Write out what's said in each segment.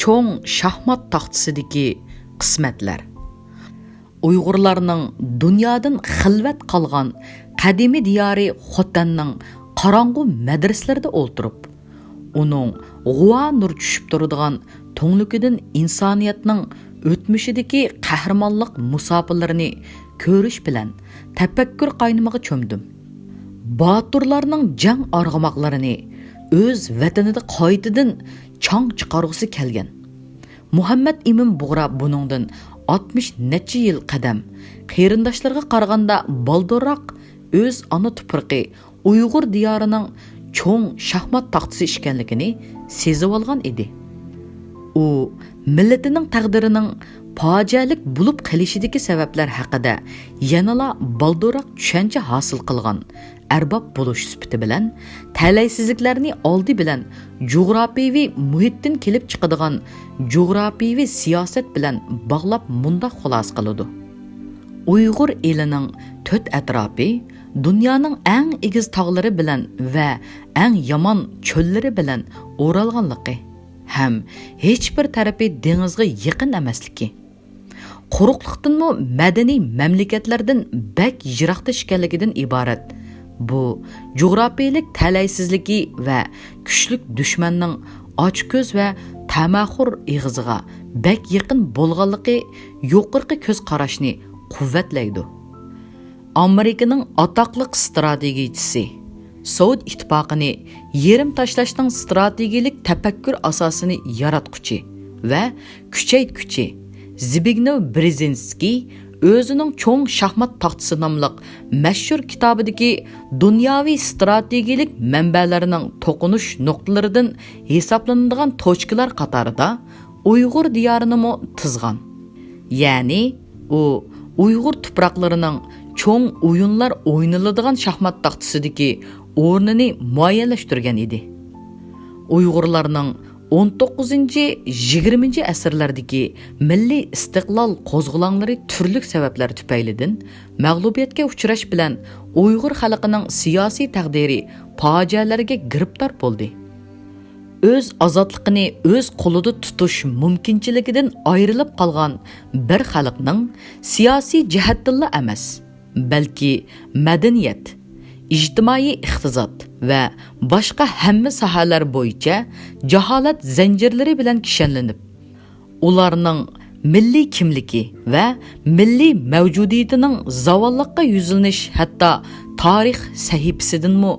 cho'ng shaxmat taxtasidagi qismatlar. Uyg'urlarning dunyodan xilvat qolgan qadimiy diyori Xotanning qorong'u madrasalarida o'ltirib, uning g'uva nur tushib turadigan to'nglikidan insoniyatning o'tmishidagi qahramonlik musofirlarini ko'rish bilan tafakkur qaynimiga cho'mdim. Baturlarning jang arg'amoqlarini o'z vatanida qaytadan chang chiqarg'isi kelgan. Muhammad Ibn Bug'ra buningdan 60 necha yil qadam qarindoshlarga qaraganda baldurroq o'z ona tuprog'i Uyg'ur diyorining cho'ng shaxmat taxtasi ekanligini sezib olgan edi. U millatining taqdirining fojialik bo'lib qolishidagi sabablar haqida yanala baldurroq tushuncha hosil qilgan arbob bo'lish sifati bilan talaysizliklarni oldi bilan jug'rofiyaviy muhitdan kelib chiqadigan jug'rofiyaviy siyosat bilan bog'lab mundoq xulos qiladi. Uyg'ur elining to'rt atrofi dunyoning eng egiz tog'lari bilan va eng yomon cho'llari bilan o'ralganligi ham hech bir tarafi dengizga yaqin emasligi. Quruqliqdanmi madaniy mamlakatlardan bak yiroqda ekanligidan iborat. Bu jug'rofiyalik talaysizligi va kuchlik dushmanning ochko'z va tamaxur ig'iziga bak yaqin bo'lganligi yuqorqi ko'z qarashni quvvatlaydi. Amerikaning atoqli strategiyachisi Sovet ittifoqini yerim tashlashning strategik tafakkur asosini yaratquchi va kuchaytguchi Zbigniew Brzezinski o'zining cho'ng shaxmat taxtasi nomli mashhur kitobidagi dunyoviy strategik manbalarining to'qinish nuqtalaridan hisoblanadigan tochkalar qatorida Uyg'ur diyorini tizgan. Ya'ni u Uyg'ur tuproqlarining cho'ng o'yinlar o'ynaladigan shaxmat taxtasidagi o'rnini muayyanlashtirgan edi. Uyg'urlarning 19-20 asrlardagi milliy istiqlol qo'zg'olonlari turli sabablar tufaylidan mag'lubiyatga uchrash bilan Uyg'ur xalqining siyosiy taqdiri fojialarga giribtor bo'ldi. O'z ozodligini o'z qo'lida tutish mumkinchiligidan ayrilib qolgan bir xalqning siyosiy jihatdan emas, balki madaniyat, ijtimoiy iqtisod va boshqa hamma sohalar bo'yicha jaholat zanjirlari bilan kishanlanib, ularning milliy kimligi va milliy mavjudiyatining zavolliqqa yuzlanish, hatto tarix sahifasidanmi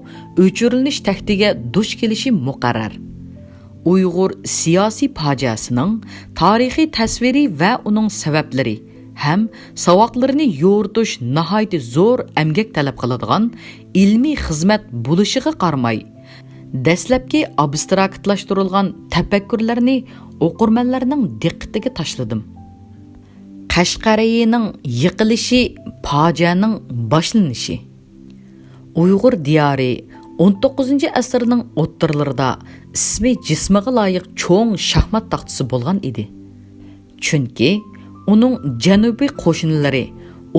o'chirilish tahdiga duch kelishi muqarrar. Uyg'ur siyosiy fojiasining tarixiy tasviri va uning sabablari ham savoqlarini yo'ritish nihoyat zo'r emgak talab qiladigan ilmiy xizmat bo'lishiga qaramay, dastlabki abstraktlashtirilgan tafakkurlarni o'qirmanlarning diqqatiga tashladim. Qashqariyaning yiqilishi, fojianing boshlanishi. Uyg'ur diyori 19-asrning o'ttirlarida ismi jismiga loyiq cho'ng shaxmat taxtasi bo'lgan edi. Chunki uning janubiy qo'shinlari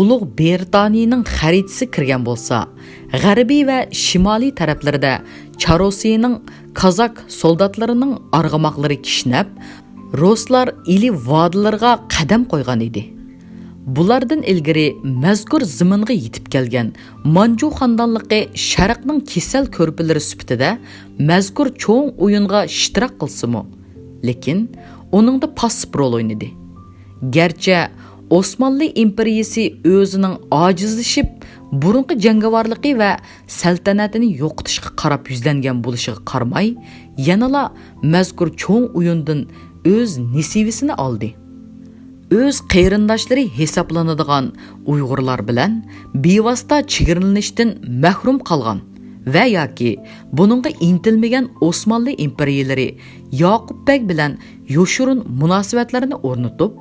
Ulug' Britaniyaning xaritasi kirgan bo'lsa, g'arbiy va shimoliy taraflarida Charosiyaning Kazak soldatlarining arg'amoqlari kishnab, Ruslar ili vodilariga qadam qo'ygan edi. Bulardan ilgari mazkur zaminga yetib kelgan Manju xonadonligi Sharqning kesal ko'rpilari sifatida mazkur cho'ng o'yinga ishtirok qilsa-mu, lekin uningda passiv rol o'ynadi. Gerçi Osmanlı imperiyasi o'zining ojizlashib, burunqi jangovarligi va saltanatini yo'qotishga qarab yuzlangan bo'lishiga qaramay, yanala mazkur cho'ng o'yindan o'z nisibisini oldi. O'z qarindoshlari hisoblanadigan Uyg'urlar bilan bevosita chegaralanishdan mahrum qolgan va yoki buningga intilmagan Osmanlı imperiyalari Yoqubbek bilan yo'shurun munosabatlarni o'rnatib,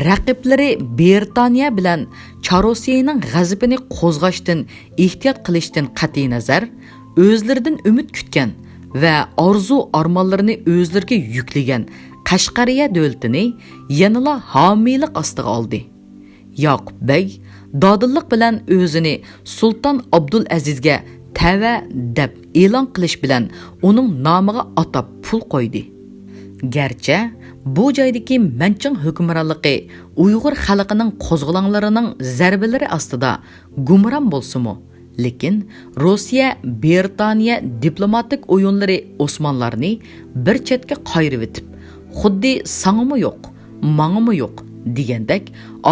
raqiblari Britaniya bilan Charosiyaning g'azabini qo'zg'ashdan ehtiyot qilishdan qat'iy nazar, o'zlaridan umid kutgan va orzu-armonlarini o'zlariga yuklagan Qashqariya davlatini yanala homiylik ostiga oldi. Yoqubbek dodillik bilan o'zini Sulton Abdulazizga tava deb e'lon qilish bilan uning nomiga atab pul qo'ydi. Gerçi bu joydagi Manching hukmronligi Uyg'ur xalqining qo'zg'olonlarining zarbalari ostida gumron bo'lsa-mu, lekin Rossiya, Britaniya diplomatik o'yinlari Osmonlarni bir chetga qayirib etib, xuddi sangimi yo'q, mangimi yo'q degandek,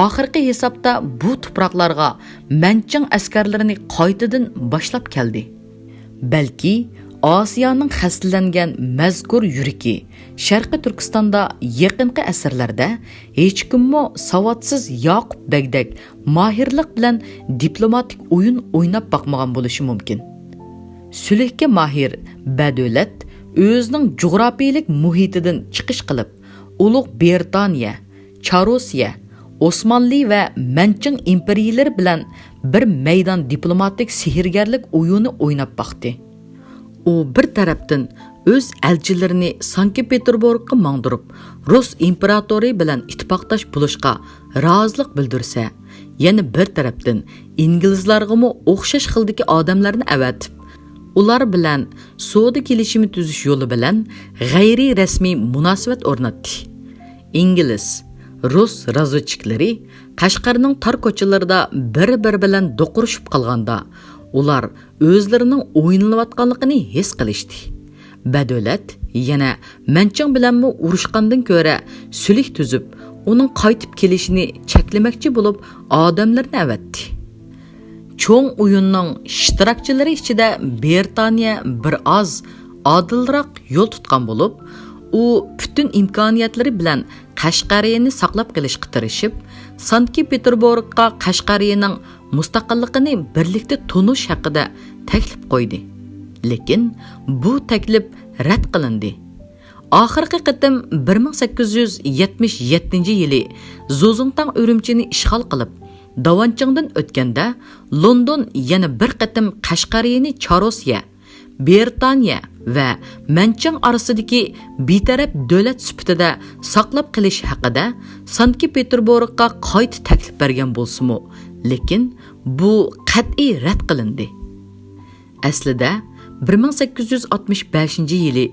oxirgi hisobda bu tuproqlarga Manching askarlarini qaytadan boshlab keldi. Balki Osiyoning xastalangan mazkur yuriki Sharqi Turkistonda yaqinqi asrlarda hech kimmo savotsiz Yoqub Begdek mohirlik bilan diplomatik o'yin o'ynab boqmagan bo'lishi mumkin. Sulhga mohir Badavlat o'zining jug'rofiyalik muhitidan chiqish qilib, Ulug' Britaniya, Chorosiya, Osmonli va Manching imperiyalari bilan bir maydon diplomatik sehrgarlik o'yini o'ynab boqdi. U bir tarafdan o'z elchilarini Sankt-Peterburgga mangdirib, Rus imperatori bilan ittifoqdosh bo'lishga rozilik bildirsa, yana bir tarafdan inglizlarga o'xshash xildagi odamlarni avatib, ular bilan savdo kelishimi tuzish yo'li bilan g'ayri rasmiy munosabat o'rnatdi. Ingliz, Rus razvedchiklari Qashqarning tor ko'chalarida bir-biri bilan do'qurishib qolganda, ular o'zlarining o'yinlayotganligini his qilishdi. Badavlat yana Manching bilanmi urushgandan ko'ra sulh tuzib, uning qaytib kelishini cheklamoqchi bo'lib, odamlarni avatdi. Cho'ng o'yinning ishtirokchilari ichida Britaniya bir oz odilroq yo'l tutgan bo'lib, u butun imkoniyatlari bilan Qashqariyani saqlab qolishga tirishib, Sankt-Peterburgga Qashqariyaning mustaqilligini birlikda tunish haqida taklif qo'ydi. Lekin bu taklif rad qilindi. Oxirgi qatim 1877-yili Zozintang Urumchini ishg'ol qilib, Davanchingdan o'tganda London yana bir qatim Qashqariyani Chorosiya, Britaniya va Manching orasidagi betaraf davlat sifatida saqlab qilish haqida Sankt-Peterburgga qayta taklif bergan bo'lsa-mu, lekin bu qat'iy rad qilindi. Aslida 1865-yili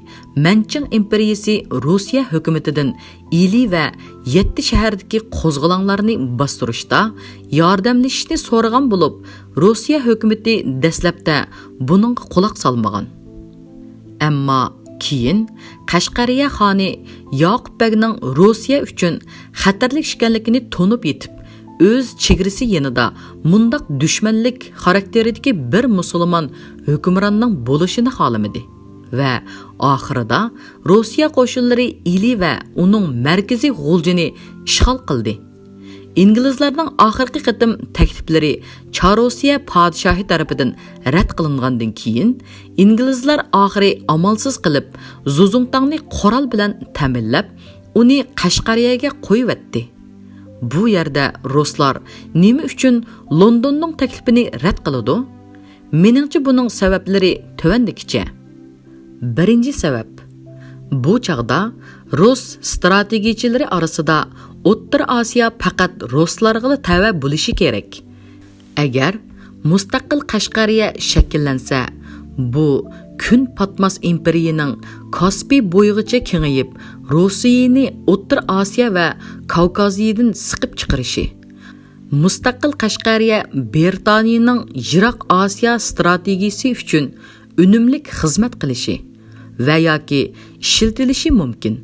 Manching imperiyasi Rossiya hukumatidan Ili va 7 shahardagi qo'zg'olonlarni bostirishda yordamlashishni so'ragan bo'lib, Rossiya hukumati dastlabda buning quloq solmagan. Ammo keyin Qashqariya xoni Yoqub Begning Rossiya uchun xatarli ekanligini to'nib yetib, o'z chegarasi yanida mundaq dushmanlik xarakteridagi bir musulmon hukmronning bo'lishini xohlamadi va oxirida Rossiya qo'shinlari Ili va uning markaziy g'uljini ishg'ol qildi. İngilizlarning oxirgi qatim takliflari Chorosiya podshohi tarafidan rad qilingandan keyin inglizlar oxiri amalsiz qilib Zuzungtangni qoral bilan ta'minlab, uni Qashqariyaga qo'yibdi. Bu yerda ruslar nima uchun Londonning taklifini rad qiladi? Meningcha buning sabablari tovandikicha. Birinchi sabab, bu chaqda Rus strategiyachilari orasida O'rta Osiyo faqat ruslarga tava bo'lishi kerak. Agar mustaqil Qashqariya shakllansa, bu kun patmas imperiyaning Kaspiy bo'yig'icha kengayib, Rossiyani O'rta Osiyo va Kavkaziyadan siqib chiqarishi. Mustaqil Qashqariya Britaniyaning Yiroq Osiyo strategiyasi uchun unumli xizmat qilishi va yoki ishlatilishi mumkin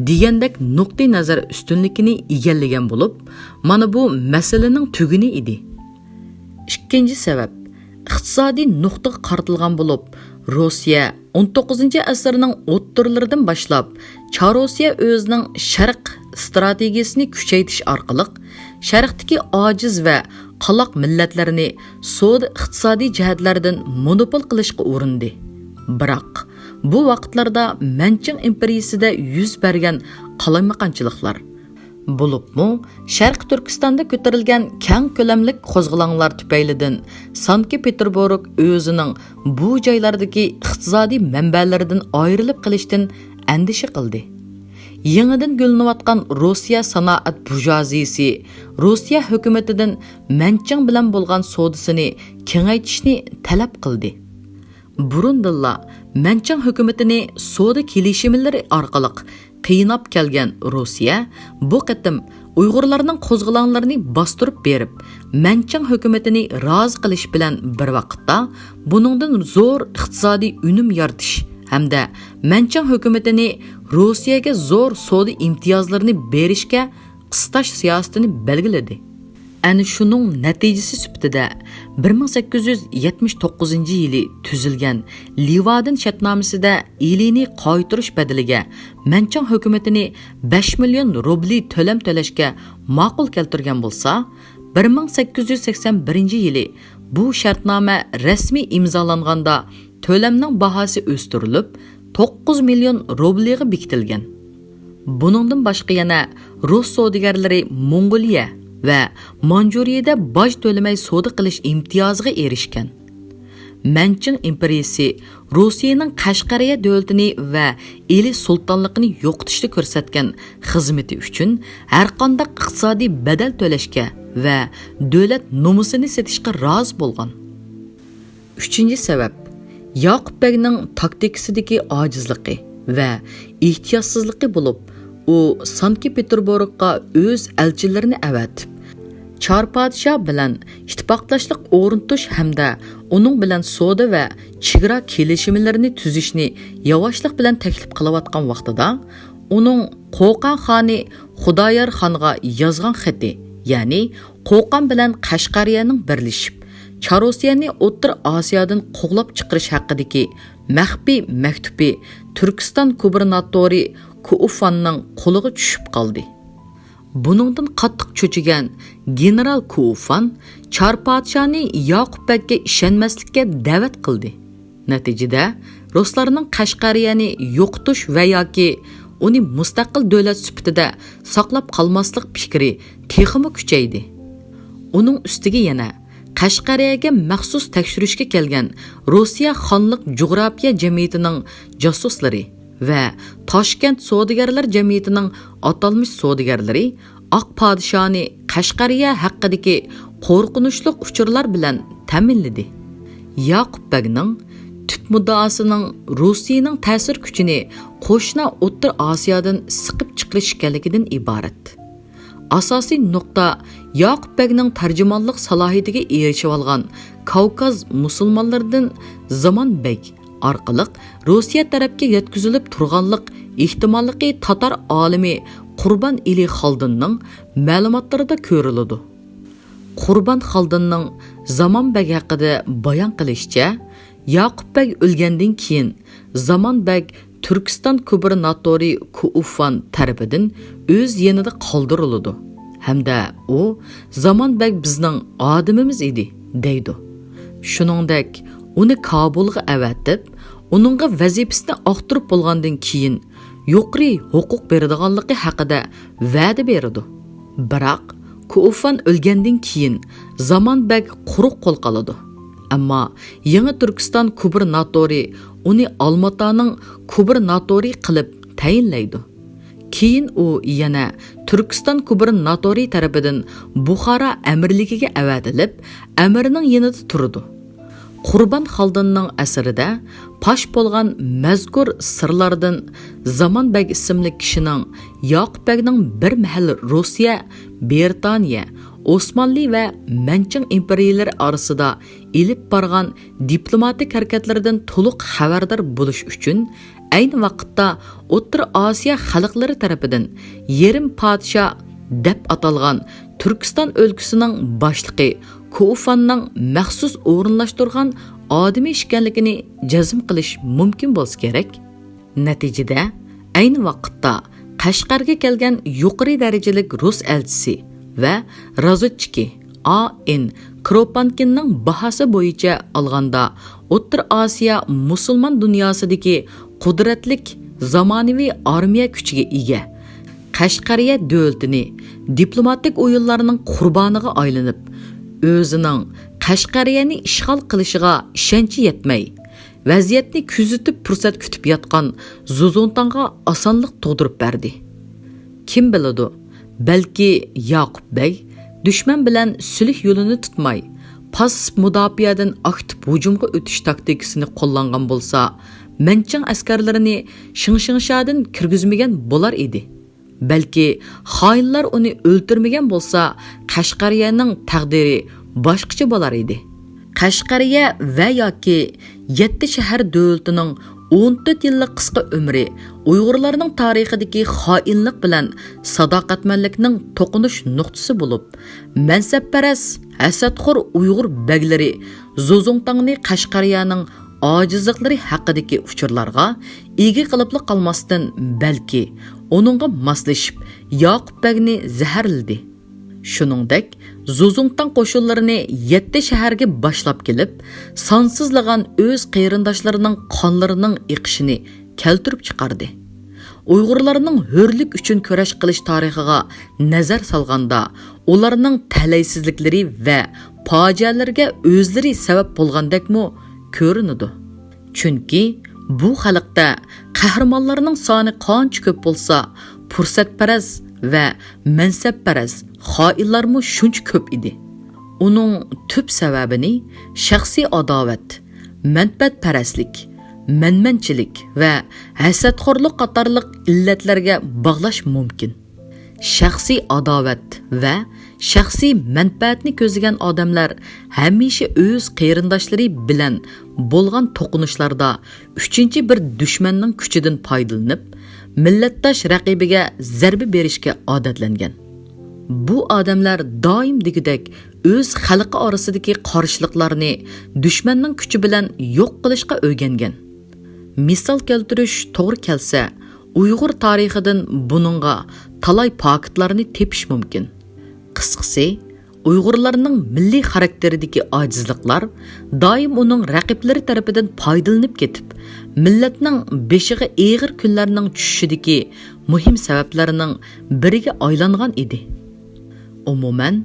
degandek nuqtai nazar ustunligini egallagan bo'lib, mana bu masalaning tuguni edi. Ikkinchi sabab, iqtisodiy nuqtaga qaratilgan bo'lib, Rossiya 19-asrning o'ttirlaridan boshlab Chorosiya o'zining sharq strategiyasini kuchaytirish orqali sharqdagi ojiz va qaloq millatlarni savdo iqtisodiy jihatlardan monopol qilishga urindi. Biroq bu vaqtlarda Manching imperiyasida yuz bergan qalamaqanchiliklar bo'libmi, Sharq Turkistonda ko'tarilgan keng ko'lamli qo'zg'olonlar tufaylidan Sankt-Peterburg o'zining bu joylardagi iqtisodiy manbalaridan ayrilib qolishdan andisha qildi. Yangidan gullanayotgan Rossiya sanoat burjoziyasi Rossiya hukumatidan Manching bilan bo'lgan savdosini kengaytirishni talab qildi. Burundilla Manching hukumatini savdo kelishimlari orqali qiynab kelgan Rossiya bu qatim Uyg'urlarning qo'zg'olonlarini bostirib berib, Manchang hukumatini rozi qilish bilan bir vaqtda buningdan zo'r iqtisodiy unum yaratish hamda Manchang hukumatini Rossiyaga zo'r savdo imtiyozlarini berishga qistash siyosatini belgiladi. Әні шуның нәтижесі сүптіде 1879 yılı tüzülgen Livadin şartnamesida ilini qaytırış bedeliga Manchang hukumatini 5 milyon rubli төлем төлешке ma'qul keltirgan bo'lsa, 1881 yılı bu şartname resmi imzalanganda tölemning bahası o'stirilib 9 milyon rubliga bekitilgan. Buningdan boshqa yana Rus savdogarlari Mongoliya ve Manjuriyada boj to'lamay savdo qilish imtiyoziga erishgan. Manchang imperiyasi Rossiyaning Qashqariya davlatini va eli sultonligini yo'qotishda ko'rsatgan xizmati uchun har qanday iqtisodiy badal to'lashga va davlat nomusini setishga rozi bo'lgan. 3-sabab Yaqub Begning taktikasidagi ojizligi va ehtiyotsizligi bo'lib, u Sankt-Peterburgga o'z elchilarini avatib, Çar padişah bilan ittifoqlashlik o'rnatish hamda uning bilan savdo va chegara kelishimlarini tuzishni yavaşlik bilan taklif qilayotgan vaqtida, uning Qo'qon xoni Xudoyor xonga yozgan xati, ya'ni Qo'qon bilan Qashqariyaning birlashib, Charosiyani O'rta Osiyodan qo'g'lab chiqarish haqidagi maxfiy maktubi Turkiston gubernatori Kuufanning qo'liga tushib qoldi. Buningdan qattiq cho'chigan general Kuufan Char padishoni Yaqub Begga ishonmaslikka da'vat qildi. Natijada ruslarning Qashqariyani yo'qotish va yoki uni mustaqil davlat sifatida saqlab qolmaslik fikri texmi kuchaydi. Uning ustiga yana Qashqariyaga maxsus tekshirishga kelgan Rossiya xonlik jug'rofiya jamiyatining jasuslari ve Toshkent savdogarlar jamiyatining atalmış savdogarlari Aq padishoni Qashqariya haqidagi qo'rqinchli uchurlar bilan ta'minladi. Yaqub Begning tüp muddaosining Rossiyaning ta'sir kuchini qo'shni O'rta Osiyodan siqib chiqarish ekanligidan iborat. Asosiy nuqta Yaqub Begning tarjimonlik salohiyatiga erishib olgan Kavkaz musulmonlaridan Zaman Beg orqali Rossiya tarafga yetkazilib turganlik ehtimolligi Tatar olimi Qurban ili Xaldinning ma'lumotlarida ko'riladi. Qurban Xaldinning Zaman Beg haqida bayon qilishicha, Yaqub Beg o'lgandan keyin Zaman Beg Turkiston gubernatori Kuufan tarafidan o'z yanida qoldiriladi. Hamda u Zaman Beg bizning odamimiz edi deydi. Shuningdek, uni Kabulga avatib, uningga vazifasini oqtirib bo'lgandan keyin yuqori huquq beradiganligi haqida va'da berdi. Biroq Kuufan o'lgandan keyin Zaman Beg quruq qo'l qoladi. Ammo yangi Turkiston gubernatori uni Olmataning gubernatori qilib tayinlaydi. Keyin u yana Turkiston gubernatori tarafidan Buxoro amirligiga avatilib, amirning yanida turdi. Qurban Xaldinning asrida pash bo'lgan mazkur sirlardan Zaman Beg ismli kishining Yaqub Begning bir mahal Rossiya, Britaniya, Osmanlı va Manchang imperiyalari orasida ilib borgan diplomatik harakatlaridan to'liq xabardor bo'lish uchun ayni vaqtda O'rta Osiyo xalqlari tarafidan yerim podshoh deb atalgan Turkiston o'lkasining boshlig'i Kuufanning maxsus o'rinlashtirgan odami ekanligini jazm qilish mumkin bo'lsa kerak. Natijada ayni vaqtda Qashqarga kelgan yuqori darajalik rus elchisi va razvedchiki A.N. Kropankinning bahasi bo'yicha olganda O'rta Osiyo musulmon dunyosidagi qudratlik zamonaviy armiya kuchiga ega Qashqariya davlatini diplomatik o'yinlarning qurboniga aylanib, o'zining Qashqariyani ishg'ol qilishiga ishonchi yetmay, vaziyatni kuzatib fursat kutib yotgan Zuzuntonga osonlik tug'dirib berdi. Kim biladi, balki Yaqub Beg dushman bilan sulh yo'lini tutmay, passiv mudofaadan aktiv hujumga o'tish taktikasini qo'llangan bo'lsa, Manchang askarlarini Shingshingshadan kirgizmagan bo'lar edi. Balki xoinlar uni o'ltirmagan bo'lsa, Qashqariyaning taqdiri boshqacha bo'lar edi. Qashqariya va yoki 7 shahar davlatining 14 yillik qisqa umri Uyg'urlarning tarixidagi xoinlik bilan sadoqatmanlikning to'qinish nuqtasi bo'lib, mansabparas hasadxo'r Uyg'ur baglari Zozongtangni Qashqariyaning ojizliklari haqidagi uchurlarga ega qilibli qolmasdan balki onunğa moslashib Yoqub bagni zaharladi. Shuningdek, Zozongtang qo'shinlarini 7 shaharga boshlab kelib, sonsizlagan o'z qarindoshlarining qonlarining iqishini keltirib chiqardi. Uyg'urlarning hurlik uchun kurash qilish tarixiga nazar solganda, ularning talaysizliklari va fojialarga o'zlari sabab bo'lgandekmi ko'rinadi. Chunki bu xalqda qahramonlarning soni qancha ko'p bo'lsa, fursatparast va mansabparast xoinlarmi shuncha ko'p edi. Uning tub sababini shaxsiy adovat, manfaatparastlik, manmanchilik va hasadxo'rlik qatorliq illatlarga bog'lash mumkin. Shaxsiy adovat va shaxsiy manfaatni ko'zlagan odamlar hamisha o'z qarindoshlari bilan bo'lgan to'qinishlarda uchinchi bir dushmanning kuchidan foydalanib, millatdosh raqibiga zarba berishga odatlangan. Bu odamlar doim degidek o'z xalqi orasidagi qarshiliklarni dushmanning kuchi bilan yo'q qilishga o'rgangan. Misol keltirish to'g'ri kelsa, Uyg'ur tarixidan buningga talay faktlarni tepish mumkin. Qisqasi, Uyg'urlarning milliy xarakteridagi ojizliklar doim uning raqiblari tarafidan foydalanib ketib, millatning beshiga og'ir kunlarning tushishidagi muhim sabablarining biriga aylangan edi. Umuman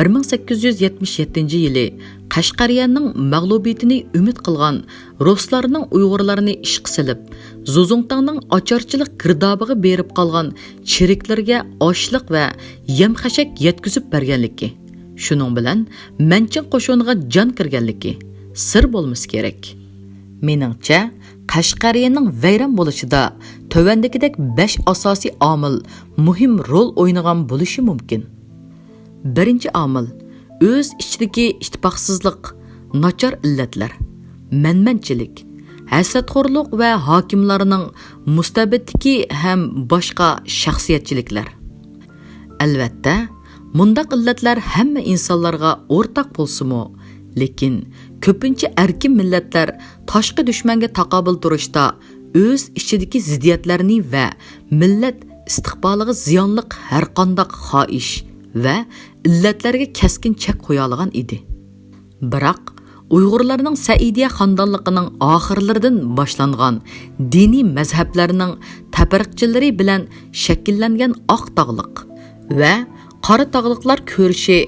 1877-yili Qashqariyaning mag'lubiyatini umid qilgan ruslarning Uyg'urlarni ishqa silib, Zozongtangning ocharchilik girdobiga berib qolgan chiriklarga oshliq va yem-xashak yetkazib berganligi, shuning bilan Manchang qo'shiniga jon kirganligi sir bo'lmasa kerak. Meningcha, Qashqariyaning vayron bo'lishida tövandagidek 5 asosiy omil muhim rol o'ynagan bo'lishi mumkin. Birinchi omil o'z ichidagi ittifoqsizlik, nachar illatlar, manmanchilik, hasadxo'rlik va hokimlarning mustabiddiki ham boshqa shaxsiyatchiliklar. Albatta, mundaq illatlar hamma insonlarga o'rtaq bo'lsa-mu, lekin ko'pincha erkin millatlar tashqi dushmanga taqobil turishda o'z ichidagi ziddiyatlarni va millat istiqboliga ziyonliq har qanday xohish va illatlarga keskin chek qo'ya olgan edi. Biroq Uyg'urlarning Saidiya xonadonligining oxirlaridan boshlangan diniy mazhablarning tafarruqchilari bilan shakllangan oq tog'liq va qora tog'liqlar ko'rishi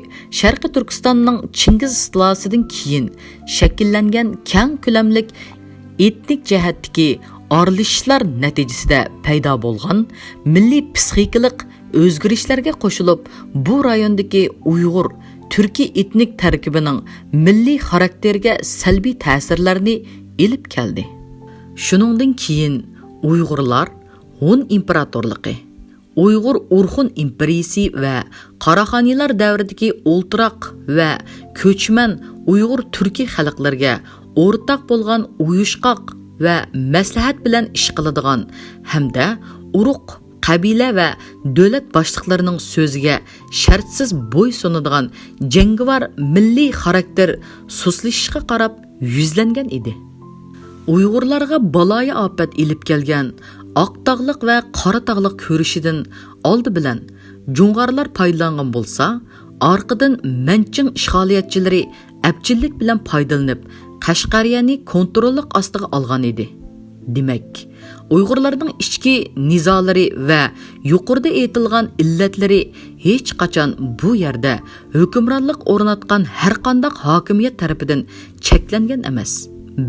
Sharqiy Turkistonning Chingiz istilosidan keyin shakllangan keng ko'lamlik etnik jihatdagi aralashishlar natijasida paydo bo'lgan milliy psixikalik o'zgarishlarga qo'shilib, bu rayondagi Uyg'ur Turkiy etnik tarkibining milliy xarakteriga salbiy ta'sirlarni elib keldi. Shuningdan keyin Uyg'urlar Hun imperatorligi, Uyg'ur Urxun imperiyasi va Qaraxoniylar davridagi o'ltiroq va ko'chman Uyg'ur Turkiy xalqlarga o'rtaq bo'lgan uyushqoq va maslahat bilan ish qiladigan hamda urug' qabila va davlat boshliqlarining so'ziga shartsiz bo'y sunadigan jangovar milliy xarakter suslashishga qarab yuzlangan edi. Uyg'urlarga baloyi ofat elib kelgan oqtog'liq va qora tog'liq ko'rishidan oldi bilan Jung'arlar foydalangan bo'lsa, orqadan Manchang ishg'oliyatchilari abchillik bilan foydalanib Qashqariyani kontrollik ostiga olgan edi. Demak, Uyg'urlarning ichki nizolari va yuqorida aytilgan illatlari hech qachon bu yerda hukmronlik o'rnatgan har qanday hokimiyat tarafidan cheklangan emas,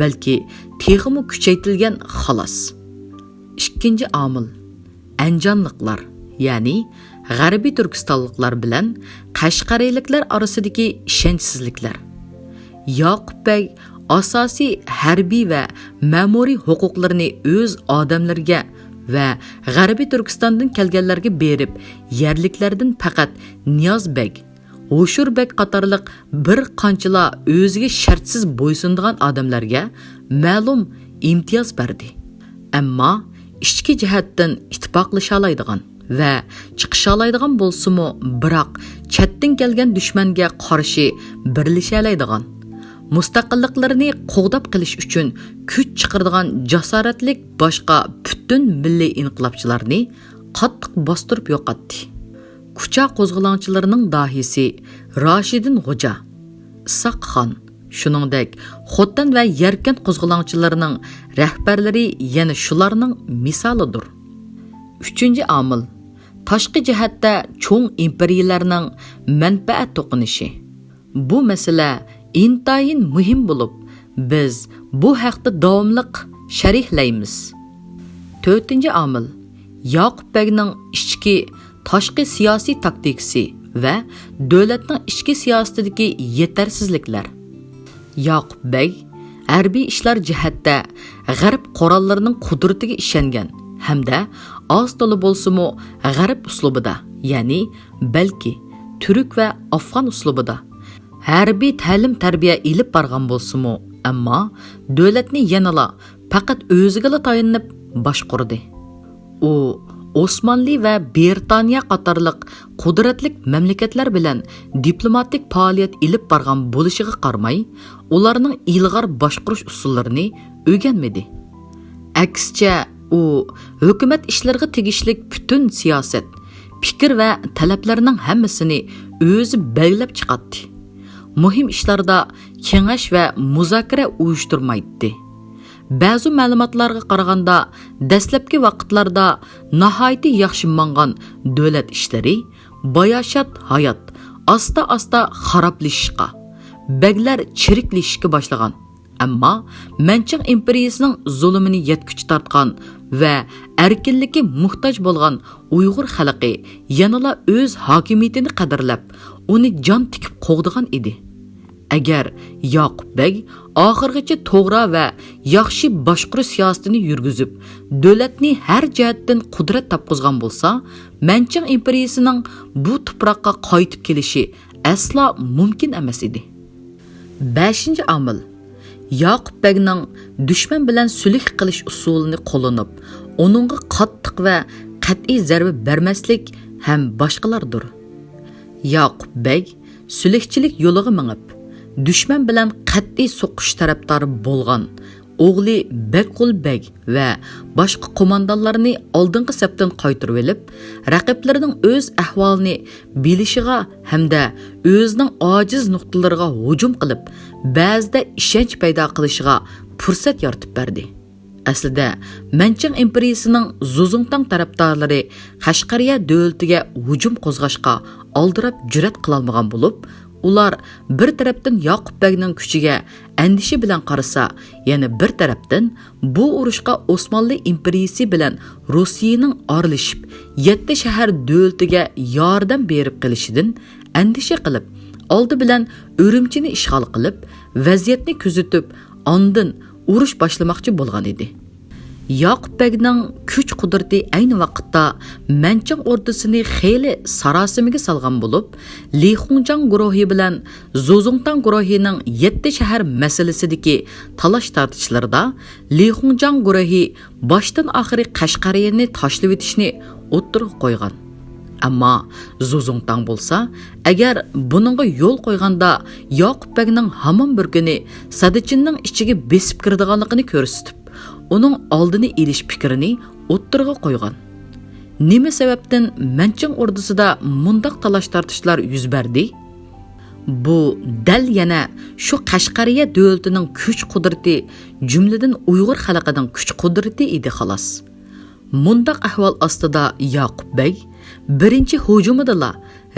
balki texmi kuchaytirilgan xolos. Ikkinchi omil anjonliqlar, ya'ni g'arbiy turkistonliklar bilan qashqariyliklar orasidagi ishonchsizliklar. Yoqub bey asosiy harbiy va ma'muriy huquqlarini o'z odamlariga va G'arbiy Turkistondan kelganlarga berib, yerliklardan faqat Niyozbek, O'shurbek qatorliq bir qanchalar o'ziga shartsiz bo'ysundigan odamlarga ma'lum imtiyoz berdi. Ammo ichki jihatdan ittifoqlasha oladigan va chiqisha oladigan bo'lsa-mu, biroq chatdan kelgan dushmanga qarshi birlasha oladigan, mustaqilliklarini qo'g'dab qilish uchun kuch chiqaradigan jasoratlik boshqa butun milliy inqilobchilarni qattiq bostirib yo'qotdi. Kucha qo'zg'olonchilarining dahisi Rashidin Xo'ja, Isoqxon, shuningdek Xotan va Yarkand qo'zg'olonchilarining rahbarlari yana shularning misolidir. 3-omil tashqi jihatda cho'ng imperiyalarning manfaat to'qinishi. Bu masala intayin muhim bo'lib, biz bu haqda davomliq sharhlaymiz. 4-omil Yoqub Begning ichki tashqi siyosiy taktikasi va davlatning ichki siyosatidagi yetarsizliklar. Yoqub Beg harbiy ishlar jihatda g'arb qo'rollarining qudratiga ishongan hamda oz to'la bo'lsa-mu g'arb uslubida, ya'ni balki turk va afg'on uslubida harbiy ta'lim-tarbiya ilib borgan bo'lsa-mu, ammo davlatni yanala faqat o'ziga tayinib boshqardi. U Osmanli va Britaniya qatorliq qudratli mamlakatlar bilan diplomatik faoliyat ilib borgan bo'lishiga qaramay, ularning ilg'or boshqarish usullarini o'rganmadi. Aksicha, u hukumat ishlariga tegishli butun siyosat, fikr va talablarning hammasini o'zi belgilab chiqardi. Muhim ishlarda kengash va muzokara uyushtirmaydi. Ba'zi ma'lumotlarga qaraganda, dastlabki vaqtlarda nihoyatda yaxshi mangan davlat ishlari bayoshat hayot asta-asta xaroblashishga, baglar chiriklashishga boshlagan. Ammo Manchang imperiyasining zulmini yetkuch tortgan va erkinlikka muhtoj bo'lgan Uyg'ur xalqi yanala o'z hokimiyatini qadrlab, uni jon tikib qo'g'digan edi. Agar Yoqub Beg oxirgacha to'g'ri va yaxshi boshqarish siyosatini yurgizib, davlatni har jihatdan qudrat topqizgan bo'lsa, Manchang imperiyasining bu tuproqqa qaytib kelishi aslo mumkin emas edi. 5-omil Yoqub Begning dushman bilan sulh qilish usulini qo'llanib, uningga qattiq va qat'iy zarba bermaslik ham boshqalardir. Yoqub Beg sulhchilik yo'liga minib, dushman bilan qat'iy so'qish tarafdori bo'lgan o'g'li Bekqul Beg va boshqa qo'mondonlarni oldingi safdan qaytarib olib, raqiblarining o'z ahvolini bilishiga hamda o'zining ojiz nuqtalariga hujum qilib, ba'zida ishonch paydo qilishiga fursat yaratib berdi. Aslida Manchang imperiyasining Zuzungtang tarafdorlari Qashqariya davlatiga hujum qo'zg'ashga oldirab jur'at qila olmagan bo'lib, ular bir tarafdan Yoqub Begning kuchiga andishi bilan qarasa, yana bir tarafdan bu urushga Osmanli imperiyasi bilan Rossiyaning aralashib 7 shahar davlatiga yordam berib qilishidan andisha qilib, oldi bilan Urumchini ishg'ol qilib, vaziyatni kuzatib, ondan urush boshlamoqchi bo'lgan edi. Yoqub Begning kuch qudrati ayni vaqtda Manchang ordusini xeyli sarosimiga salgan bo'lib, Li Xunjang guruhi bilan Zuzungtang guruhining 7 shahar masalasidagi talash tortishlarda Li Xunjang guruhi boshdan oxiri Qashqariyani tashlab etishni o'ttirib qo'ygan. Ammo Zuzungtang bo'lsa, agar buningga yo'l qo'yganda Yoqub Begning hamon bir kuni Sadichinning ichiga besib kiradiganligini ko'rsatib, uning oldini elish fikrini o'ttirg'a qo'ygan. Nima sababdan Manchang ordusida mundaq talash tortishlar yuz berdi? Bu dal yana shu Qashqariya davlatining kuch qudrati, jumladan Uyg'ur xalqining kuch qudrati edi xolos. Mundaq ahvol ostida Yoqub Beg birinchi hujumida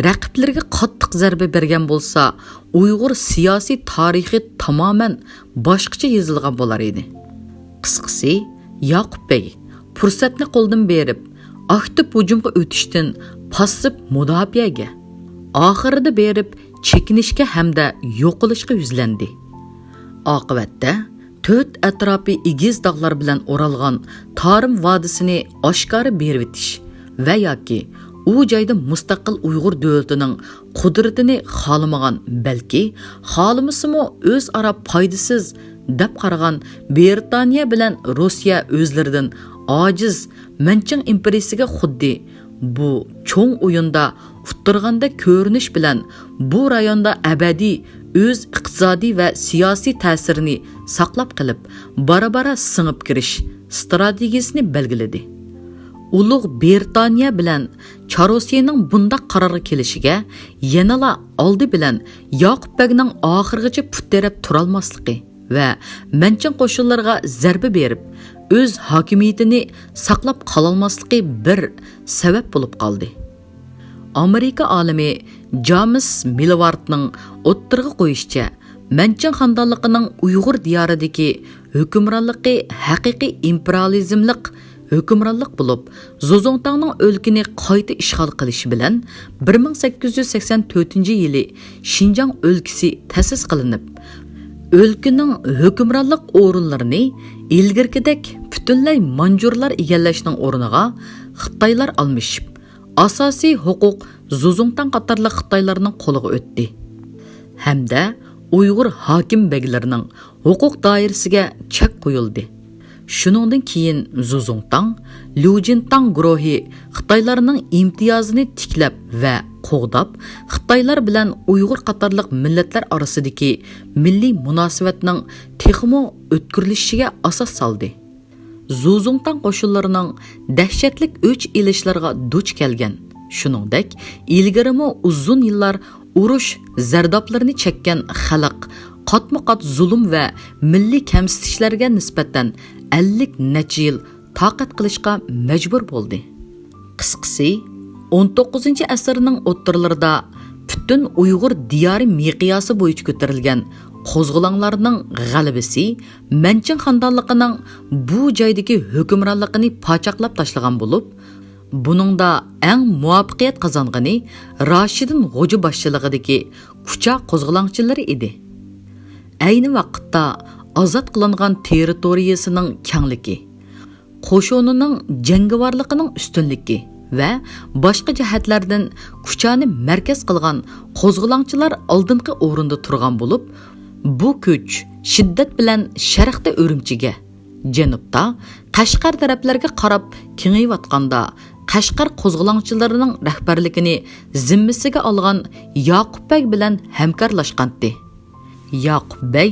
raqiblarga qattiq zarba bergan bo'lsa, Uyg'ur siyosiy tarixi tamoman boshqacha yozilgan bo'lar edi. Qisqasi, Yoqub Beg fursatni qo'ldan berib, aktiv hujumga o'tishdan passiv mudofaaga, oxirida berib chekinishga hamda yo'qolishga yuzlandi. Oqibatda to'rt atrofi egiz dog'lar bilan o'ralgan Tarim vodisini oshkora berib etish va yoki u joyda mustaqil Uyg'ur davlatining qudratini xolamagan, balki xolamasimi o'zaro foydasiz deb qaragan Britaniya bilan Rossiya o'zlaridan ojiz Manchang imperiyasiga xuddi bu cho'ng o'yinda utirganda ko'rinish bilan bu rayonda abadiy o'z iqtisodiy va siyosiy ta'sirini saqlab qilib, bara-bara singib kirish strategiyasini belgiladi. Ulug' Britaniya bilan Chorosiyaning bundaq qarorga kelishiga yanala oldi bilan Yoqub Bagning oxirgacha putterab turolmasligi va Manchang qo'shinlariga zarba berib, o'z hokimiyatini saqlab qololmasligi bir sabab bo'lib qoldi. Amerika olimi James Millwardning o'ttirg'i qo'yishicha, Manchang xandonligining Uyg'ur diyoridagi hukmronligi haqiqiy imperializmlik hukmronlik bo'lib, Zozongtangning o'lkini qayta ishg'ol qilishi bilan 1884-yili Xinjiang o'lkasi ta'sis qilinib, o'lkaning hukmronlik o'rinlarini ilgirgidek butunlay manjurlar egallashning o'rniga Xitoylar almashib, asosiy huquq Zozongtang qatorliq Xitoylarning qo'liga o'tdi. Hamda Uyg'ur hokim beglarining huquq doirasiga chek qo'yildi. Shuningdan keyin Zozongtang, Liujintang guruhi Xitoylarning imtiyozini tiklab va qo'g'dab, Xitoylar bilan Uyg'ur qatorliq millatlar orasidagi milliy munosabatning texmo o'tkirilishiga asos soldi. Zozongtang qo'shinlarining dahshatlik o'ch ilishlarga duch kelgan. Shuningdek, ilgarimi uzun yillar urush zardoblarini chekkan xalq qatma-qat zulm va milliy kamsitishlarga nisbatan 50 necha yil taqat qilishga majbur bo'ldi. Qisqasi, 19-asrning o'ttirlarida butun Uyg'ur diyori miqyosi bo'yicha ko'tarilgan qo'zg'olonlarning g'alabasi Manchang xandonligining bu joydagi hukmronligini pochaqlab tashlagan bo'lib, buningda eng muvaffaqiyat qozongani Rashidin G'o'ji boshchiligidagi kucha qo'zg'olonchilari edi. Ayni vaqtda ozod qilingan territoriyasining kengligi, qo'shonining jangovarligining ustunligi va boshqa jihatlardan kuchani markaz qilgan qo'zg'olonchilar oldingi o'rinda turgan bo'lib, bu kuch shiddat bilan sharqda Urumchiga, janubda Qashqar taraflarga qarab kengayotganda Qashqar qo'zg'olonchilarining rahbarligini zimmasiga olgan Yoqub Bey bilan hamkorlashgandi. Yoqub Bey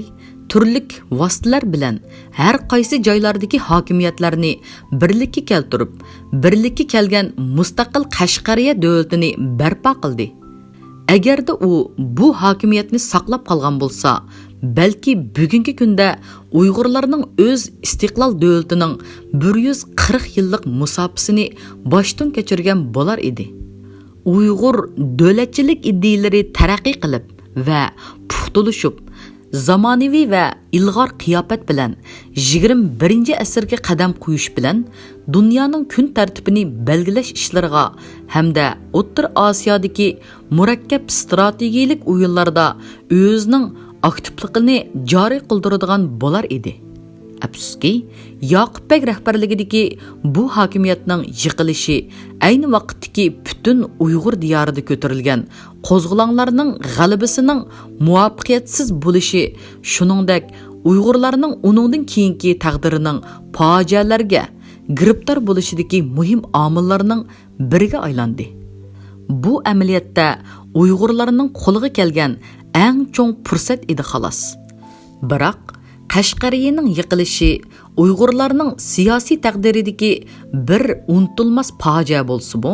turlik vositalar bilan har qaysi joylardagi hokimiyatlarni birlikka keltirib, birlikka kelgan mustaqil Qashqariya davlatini barpo qildi. Agarda u bu hokimiyatni saqlab qolgan bo'lsa, balki bugungi kunda Uyg'urlarning o'z istiqlol davlatining 140 yillik musofasini boshdan kechirgan bo'lar edi. Uyg'ur davlatchilik iddialari taraqqiy qilib va puxtulashib, zamonaviy va ilg'or qiyofat bilan 21-asrga qadam qo'yish bilan dunyoning kun tartibini belgilash ishlariga hamda O'rta Osiyodagi murakkab strategik o'yinlarda o'zining aktivligini joriy qildiradigan bo'lar edi. Afsuski, Yoqub Bey rahbarligidagi bu hokimiyatning yiqilishi ayni vaqtdagi butun Uyg'ur diyorida ko'tarilgan qo'zg'olonlarning g'alabasining muvaffaqiyatsiz bo'lishi, shuningdek Uyg'urlarning uningdan keyingi taqdirining fojialarga giribtor bo'lishidagi muhim omillarning biriga aylandi. Bu amaliyotda Uyg'urlarning qo'liga kelgan eng cho'ng fursat edi xolos. Biroq Qashqariyaning yiqilishi Uyg'urlarning siyosiy taqdiridagi bir unutilmas fojia bo'lsa-bu,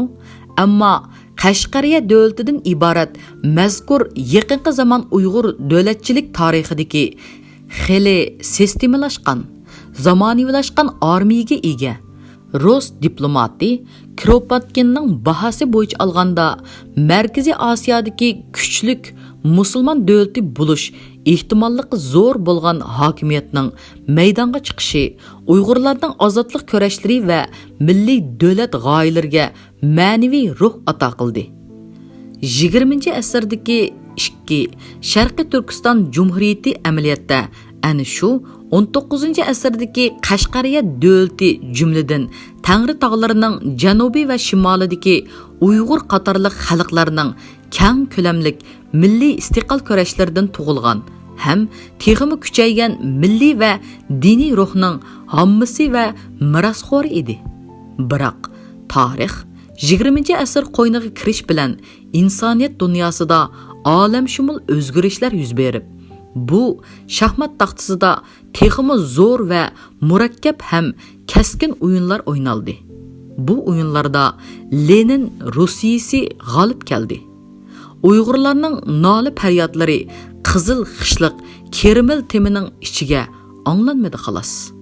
ammo Qashqariya davlatidan iborat mazkur yaqinqi zamon Uyg'ur davlatchilik tarixidagi xeli sistemalashgan, zamonaviylashgan armiyaga ega Rus diplomati Kropotkinning bahasi bo'yicha olganda Markaziy Osiyodagi kuchlik musulmon davlati bo'lish ehtimolligi zo'r bo'lgan hokimiyatning maydonga chiqishi Uyg'urlarning ozodlik kurashlari va milliy davlat g'oyalariga ma'naviy ruh ato qildi. 20-asrdagi ikki Sharqiy Turkiston Jumhuriyati amaliyotda Ani shu 19-asrdagi Qashqariya davlati jumladan Tangri tog'larining janubiy va shimolidagi Uyg'ur qatorliq xalqlarning keng ko'lamlik milliy istiqlol kurashlaridan tug'ilgan ham texmi kuchaygan milliy va diniy ruhning hammasi va mirosxo'ri edi. Biroq tarix 20-asr qo'yniga kirish bilan insoniyat dunyosida olamshumul o'zgarishlar yuz berib, bu shaxmat taxtasida texmi zo'r va murakkab ham keskin o'yinlar o'ynaldi. Bu o'yinlarda Lenin Rusiyasi g'olib keldi. Uyg'urlarning noli faryodlari qizil xishliq Kerimil temining ichiga anglanmadi xolos.